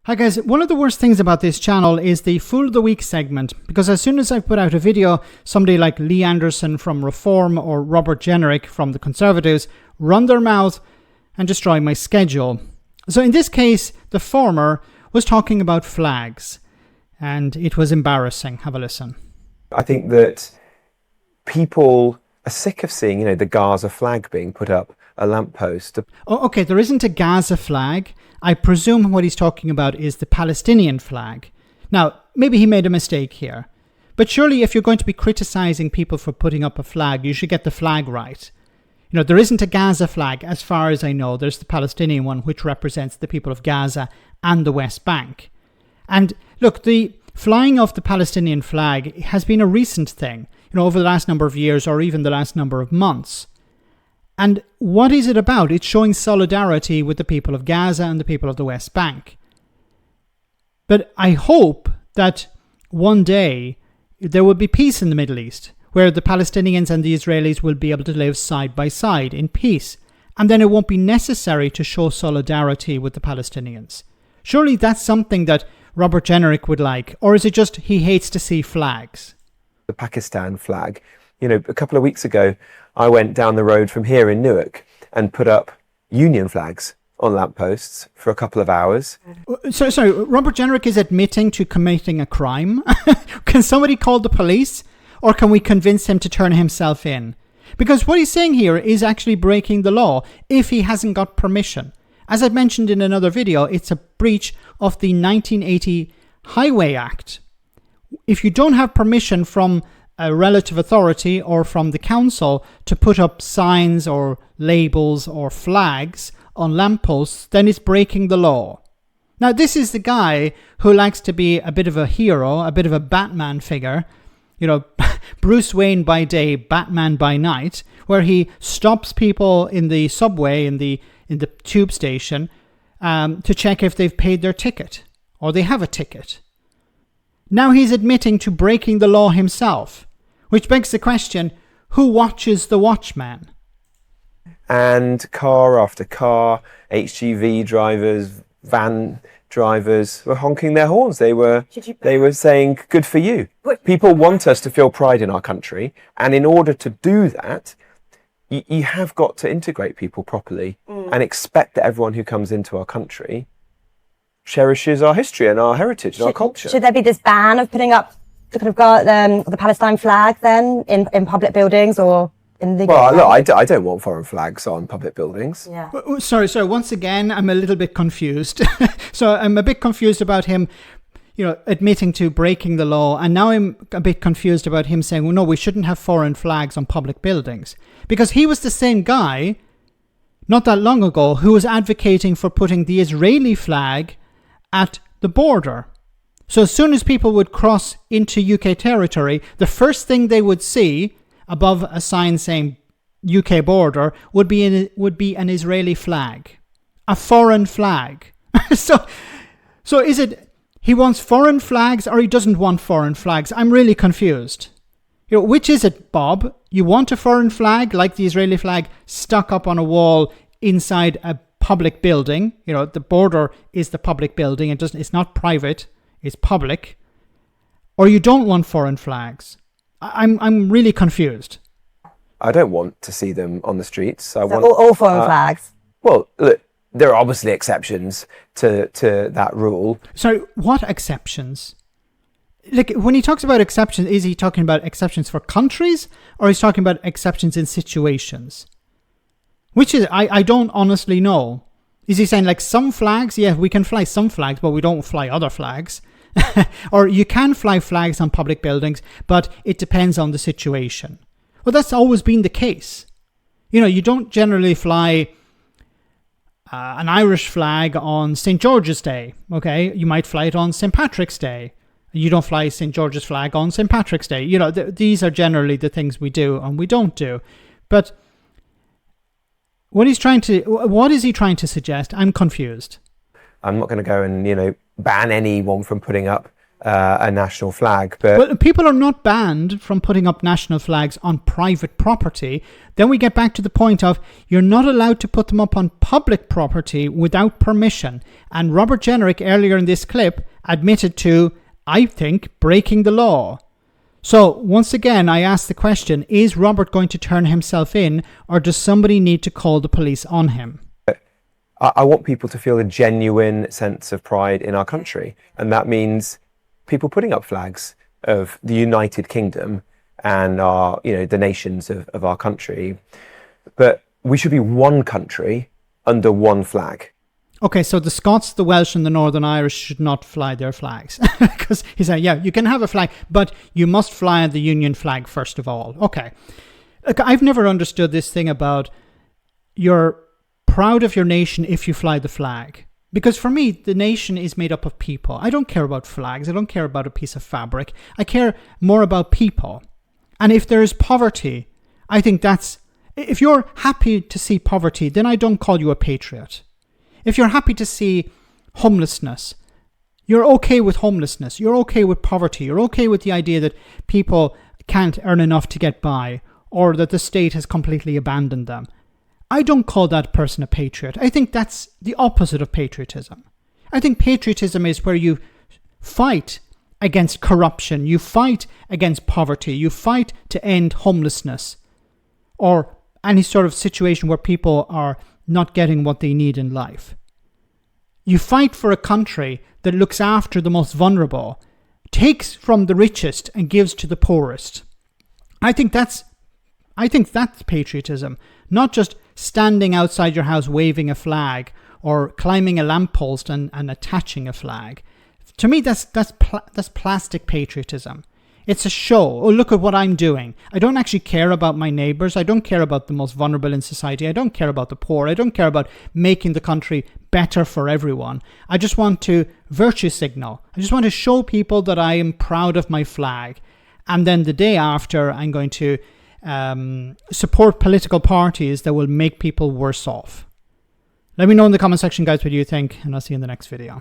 Hi guys, one of the worst things about this channel is the Fool of the Week segment, because as soon as I put out a video, somebody like Lee Anderson from Reform or Robert Jenrick from the Conservatives run their mouth and destroy my schedule. So in this case, the former was talking about flags, and it was embarrassing. Have a listen. I think that people are sick of seeing, the Gaza flag being put up a lamppost. Oh, okay, there isn't a Gaza flag. I presume what he's talking about is the Palestinian flag. Now, maybe he made a mistake here. But surely if you're going to be criticizing people for putting up a flag, you should get the flag right. There isn't a Gaza flag as far as I know. There's the Palestinian one, which represents the people of Gaza and the West Bank. And look, the flying of the Palestinian flag has been a recent thing, over the last number of years or even the last number of months. And what is it about? It's showing solidarity with the people of Gaza and the people of the West Bank. But I hope that one day there will be peace in the Middle East, where the Palestinians and the Israelis will be able to live side by side in peace. And then it won't be necessary to show solidarity with the Palestinians. Surely that's something that Robert Jenrick would like, or is it just he hates to see flags? The Pakistan flag. A couple of weeks ago, I went down the road from here in Newark and put up Union flags on lampposts for a couple of hours. Sorry, Robert Jenrick is admitting to committing a crime? Can somebody call the police? Or can we convince him to turn himself in? Because what he's saying here is actually breaking the law if he hasn't got permission. As I mentioned in another video, it's a breach of the 1980 Highway Act. If you don't have permission from a relative authority or from the council to put up signs or labels or flags on lampposts, then it's breaking the law. Now, this is the guy who likes to be a bit of a hero, a bit of a Batman figure, Bruce Wayne by day, Batman by night, where he stops people in the subway, in the tube station, to check if they've paid their ticket or they have a ticket. Now he's admitting to breaking the law himself, which begs the question, who watches the watchman? And car after car, HGV drivers, van drivers were honking their horns. They were saying, good for you. People want us to feel pride in our country. And in order to do that, you have got to integrate people properly and expect that everyone who comes into our country cherishes our history and our heritage and our culture. Should there be this ban of putting up the kind of the Palestine flag then in public buildings or in the... Well, look, I don't want foreign flags on public buildings. Yeah. Sorry. Once again, I'm a little bit confused. So I'm a bit confused about him, admitting to breaking the law. And now I'm a bit confused about him saying, well, no, we shouldn't have foreign flags on public buildings. Because he was the same guy, not that long ago, who was advocating for putting the Israeli flag at the border. So as soon as people would cross into UK territory, the first thing they would see above a sign saying UK border would be an Israeli flag, a foreign flag. So is it he wants foreign flags or he doesn't want foreign flags? I'm really confused. Which is it, Bob? You want a foreign flag like the Israeli flag stuck up on a wall inside a public building? The border is the public building. It's not private. It's public. Or you don't want foreign flags? I'm really confused. I don't want to see them on the streets. I want all foreign flags. Well, look, there are obviously exceptions to that rule. So what exceptions? Like when he talks about exceptions, is he talking about exceptions for countries or he's talking about exceptions in situations? Which is, I don't honestly know. Is he saying like some flags? Yeah, we can fly some flags, but we don't fly other flags. Or you can fly flags on public buildings, but it depends on the situation. Well, that's always been the case. You don't generally fly an Irish flag on St. George's Day, okay? You might fly it on St. Patrick's Day. You don't fly St. George's flag on St. Patrick's Day. These are generally the things we do and we don't do. But what is he trying to suggest? I'm confused. I'm not going to go and, ban anyone from putting up a national flag. But well, people are not banned from putting up national flags on private property. Then we get back to the point of you're not allowed to put them up on public property without permission. And Robert Jenrick earlier in this clip admitted to, I think, breaking the law. So once again, I ask the question, is Robert going to turn himself in, or does somebody need to call the police on him? I want people to feel a genuine sense of pride in our country. And that means people putting up flags of the United Kingdom and our, the nations of our country. But we should be one country under one flag. Okay, so the Scots, the Welsh and the Northern Irish should not fly their flags. Because he said, yeah, you can have a flag, but you must fly the Union flag first of all. Okay. Look, I've never understood this thing about you're proud of your nation if you fly the flag. Because for me, the nation is made up of people. I don't care about flags. I don't care about a piece of fabric. I care more about people. And if there is poverty, I think that's... If you're happy to see poverty, then I don't call you a patriot. If you're happy to see homelessness, you're okay with homelessness. You're okay with poverty. You're okay with the idea that people can't earn enough to get by, or that the state has completely abandoned them. I don't call that person a patriot. I think that's the opposite of patriotism. I think patriotism is where you fight against corruption, you fight against poverty, you fight to end homelessness, or any sort of situation where people are not getting what they need in life. You fight for a country that looks after the most vulnerable, takes from the richest and gives to the poorest. I think that's patriotism, not just standing outside your house waving a flag or climbing a lamppost and attaching a flag. To me, that's plastic patriotism. It's a show. Oh, look at what I'm doing. I don't actually care about my neighbors. I don't care about the most vulnerable in society. I don't care about the poor. I don't care about making the country better for everyone. I just want to virtue signal. I just want to show people that I am proud of my flag. And then the day after, I'm going to support political parties that will make people worse off. Let me know in the comment section, guys, what you think, and I'll see you in the next video.